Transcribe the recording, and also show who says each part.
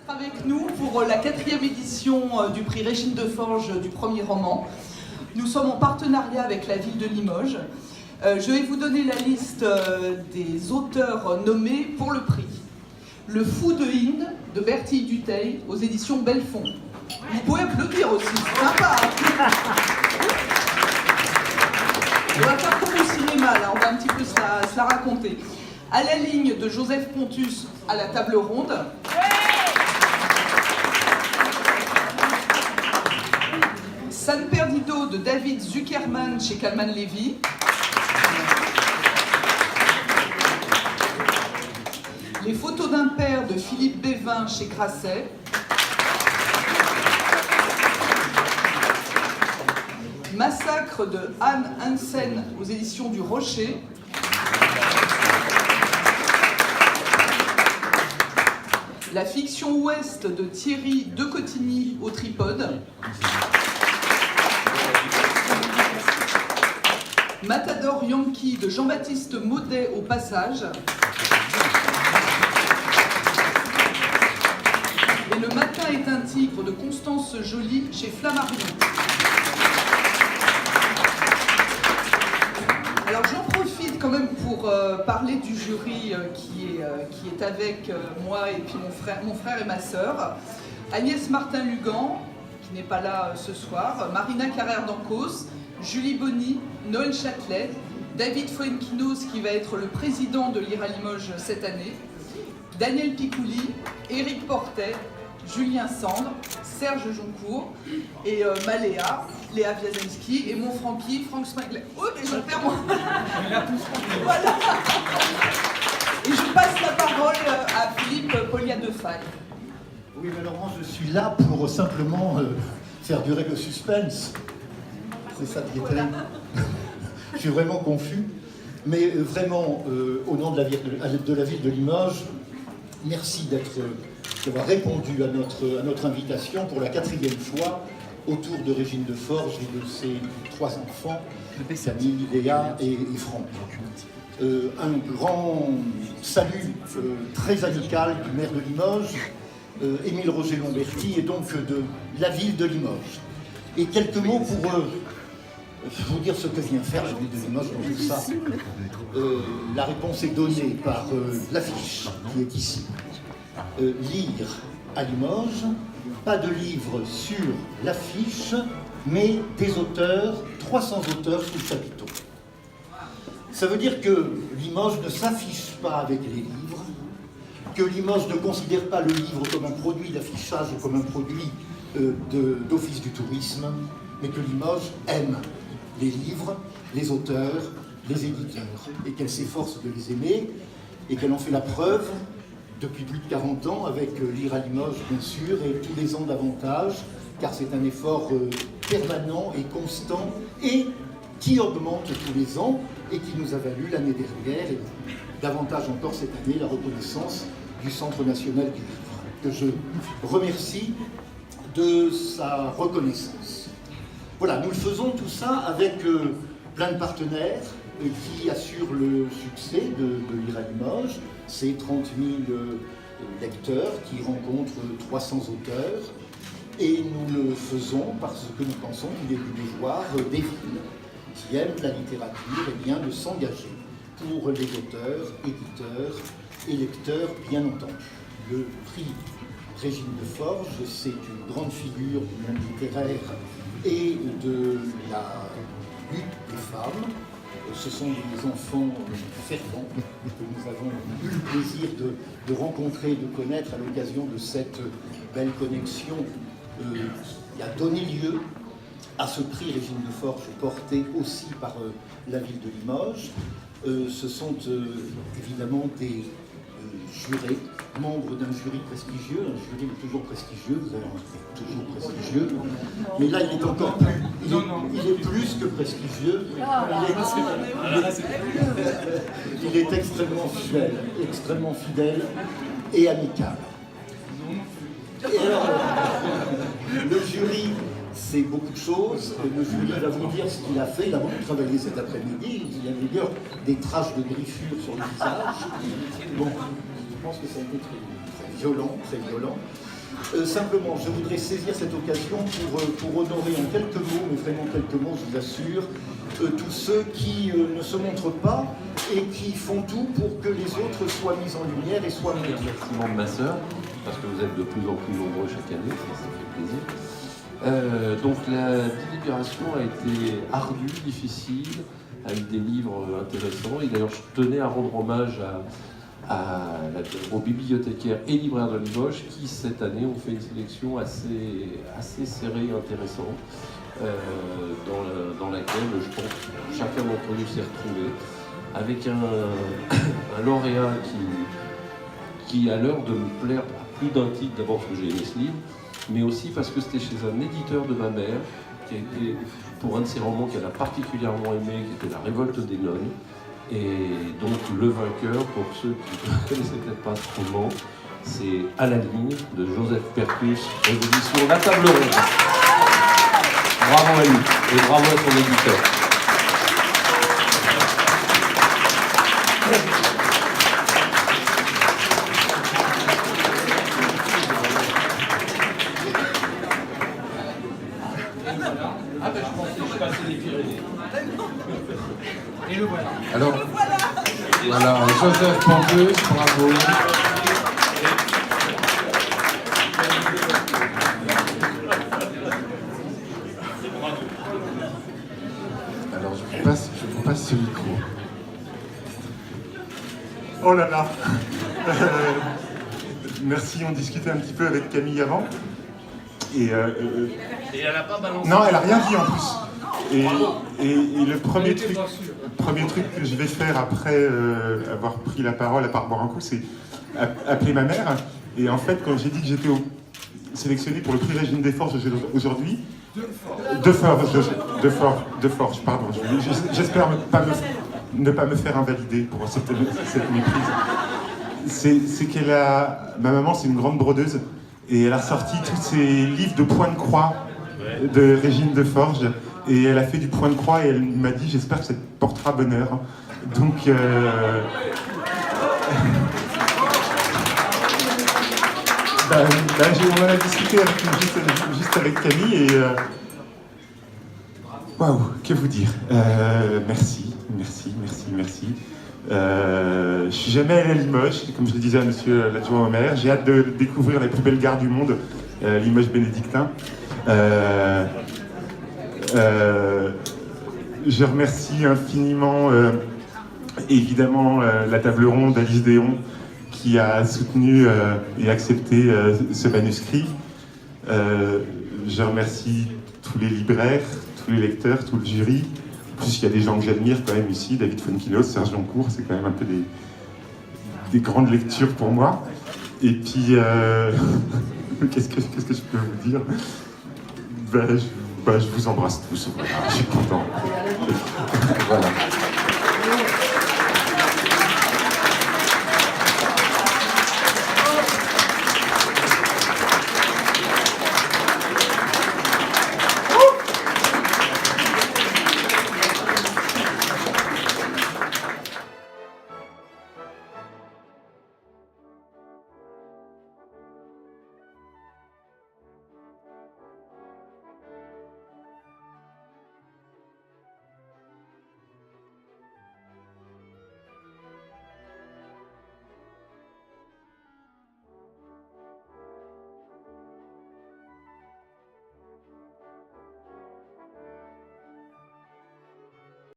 Speaker 1: Avec nous pour la 4e édition du prix Régine de Forges du premier roman. Nous sommes en partenariat avec la ville de Limoges. Je vais vous donner la liste des auteurs nommés pour le prix. Le Fou de Inde de Bertille Dutheil aux éditions Belfond. Vous pouvez applaudir aussi, c'est sympa. On va faire comme au cinéma, là, on va un petit peu se la raconter. À la ligne de Joseph Pontus à la table ronde. San Perdido de David Zuckerman chez Calman Levy. Les photos d'un père de Philippe Bévin chez Grasset. Massacre de Anne Hansen aux éditions du Rocher. La fiction ouest de Thierry de Cotigny au Tripode. Matador Yankee de Jean-Baptiste Maudet au Passage. Et Le matin est un tigre de Constance Joly chez Flammarion. Alors j'en profite quand même pour parler du jury qui est avec moi et puis mon frère et ma sœur. Agnès Martin-Lugan, qui n'est pas là ce soir, Marina Carrère-Dancos, Julie Bonny, Noël Châtelet, David Fuenquinos qui va être le président de l'IRA Limoges cette année, Daniel Picouli, Éric Portet, Julien Sandre, Serge Joncourt et Maléa, Léa Wiazemski et mon Francky, Franck Smagler. Oh mais j'en perds moi. Voilà. Et je passe la parole à Philippe Polia-Defaille.
Speaker 2: Oui, mais Laurent, je suis là pour simplement faire durer le suspense. C'est ça qui est terrible. Je suis vraiment confus. Mais vraiment, au nom de la ville de Limoges, merci d'avoir répondu à notre invitation pour la 4e fois autour de Régine de Forges et de ses 3 enfants, Camille, Léa et Franck. Un grand salut très amical du maire de Limoges, Émile Roger Lomberti, et donc de la ville de Limoges. Et quelques mots pour vous dire ce que vient faire la ville de Limoges dans tout ça. La réponse est donnée par l'affiche qui est ici. Lire à Limoges, pas de livre sur l'affiche, mais des auteurs, 300 auteurs sous chapiteau. Ça veut dire que Limoges ne s'affiche pas avec les livres, que Limoges ne considère pas le livre comme un produit d'affichage ou comme un produit d'office du tourisme, mais que Limoges aime les livres, les auteurs, les éditeurs, et qu'elle s'efforce de les aimer, et qu'elle en fait la preuve depuis plus de 40 ans avec l'IRA à Limoges, bien sûr, et tous les ans davantage, car c'est un effort permanent et constant, et qui augmente tous les ans, et qui nous a valu l'année dernière, et davantage encore cette année, la reconnaissance du Centre national du livre, que je remercie de sa reconnaissance. Voilà, nous le faisons tout ça avec plein de partenaires qui assurent le succès de l'IRA Limoges. C'est 30 000 lecteurs qui rencontrent 300 auteurs. Et nous le faisons parce que nous pensons qu'il est du devoir des villes qui aiment la littérature et bien de s'engager pour les auteurs, éditeurs et lecteurs, bien entendu. Le prix Régine de Forges, c'est une grande figure du monde littéraire et de la lutte des femmes. Ce sont des enfants fervents que nous avons eu le plaisir de rencontrer, de connaître à l'occasion de cette belle connexion qui a donné lieu à ce prix Régine de Forges porté aussi par la ville de Limoges. Ce sont évidemment des jurés, membres d'un jury prestigieux. Un jury est toujours prestigieux, vous avez toujours prestigieux. Mais là, il est encore plus, il est plus que prestigieux. Il est extrêmement fidèle et amical. Et alors, le jury, c'est beaucoup de choses. Le jury va vous dire ce qu'il a fait. Il a beaucoup travaillé cet après-midi. Il y a d'ailleurs des traces de griffures sur le visage. Bon, je pense que ça a été très violent, très violent. Simplement, je voudrais saisir cette occasion pour honorer en quelques mots, mais vraiment quelques mots, je vous assure, tous ceux qui ne se montrent pas et qui font tout pour que les autres soient mis en lumière et soient mis.
Speaker 3: Remerciement de ma sœur, parce que vous êtes de plus en plus nombreux chaque année, ça fait plaisir. Donc la délibération a été ardue, difficile, avec des livres intéressants. Et d'ailleurs, je tenais à rendre hommage aux bibliothécaires et libraires de Limoges qui, cette année, ont fait une sélection assez serrée et intéressante, dans laquelle, je pense, chacun d'entre nous s'est retrouvé, avec un lauréat qui a l'air de me plaire à plus d'un titre, d'abord parce que j'ai aimé ce livre, mais aussi parce que c'était chez un éditeur de ma mère, qui a été, pour un de ses romans qu'elle a particulièrement aimé, qui était La Révolte des nonnes. Et donc le vainqueur, pour ceux qui ne connaissaient peut-être pas ce roman, c'est À la ligne de Joseph Percus, aux La Table Ronde. Bravo à lui et bravo à son éditeur. Ah ben je pensais que je passais les Pyrénées. Et le voilà.
Speaker 4: Alors, voilà, Joseph Percus, bravo. Alors, je vous passe ce micro.
Speaker 5: Oh là là. Merci, on discutait un petit peu avec Camille avant. Et
Speaker 3: elle n'a pas balancé.
Speaker 5: non, elle a rien dit en plus. Et le premier truc que je vais faire après avoir pris la parole, à part boire un coup, c'est appeler ma mère. Et en fait, quand j'ai dit que j'étais sélectionné pour le prix Régine Desforges aujourd'hui, de Forges, pardon. J'espère ne pas me faire invalider pour cette méprise. C'est qu'elle a... Ma maman, c'est une grande brodeuse. Et elle a sorti tous ses livres de point de croix de Régine Desforges. Et elle a fait du point de croix et elle m'a dit « J'espère que ça te portera bonheur ». Donc... on en a discuté juste avec Camille et... Waouh, que vous dire. Merci. Je suis jamais allé à Limoges, comme je le disais à monsieur l'adjoint au maire. J'ai hâte de découvrir les plus belles gares du monde, Limoges bénédictin. Je remercie infiniment, évidemment, la table ronde d'Alice Déon qui a soutenu et accepté ce manuscrit. Je remercie tous les libraires, tous les lecteurs, tout le jury. En plus, il y a des gens que j'admire quand même ici, David Fonkinos, Serge Joncourt, c'est quand même un peu des grandes lectures pour moi. Et puis, qu'est-ce que je peux vous dire? Je vous embrasse tous, voilà, je suis content. Voilà.